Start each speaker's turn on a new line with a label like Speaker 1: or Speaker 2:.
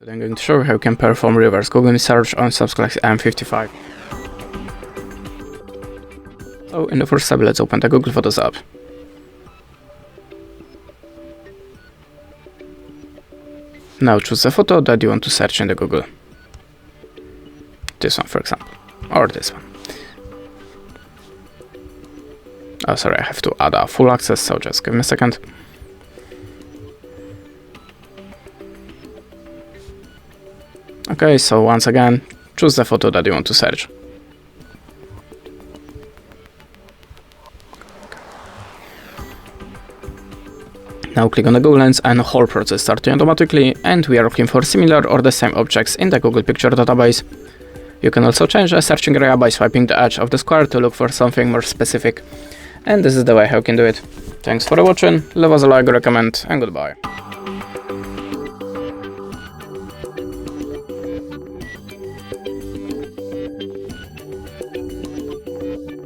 Speaker 1: I'm going to show you how you can perform reverse Google search on Samsung M55. So in the first step, let's open the Google Photos app. Now choose the photo that you want to search in the Google. This one, for example, or this one. Oh, sorry, I have to add a full access, so just give me a second. Okay, so once again, choose the photo that you want to search. Now click on the Google Lens and the whole process starting automatically, and we are looking for similar or the same objects in the Google Picture database. You can also change the searching area by swiping the edge of the square to look for something more specific. And this is the way how you can do it. Thanks for watching, leave us a like, recommend, and goodbye.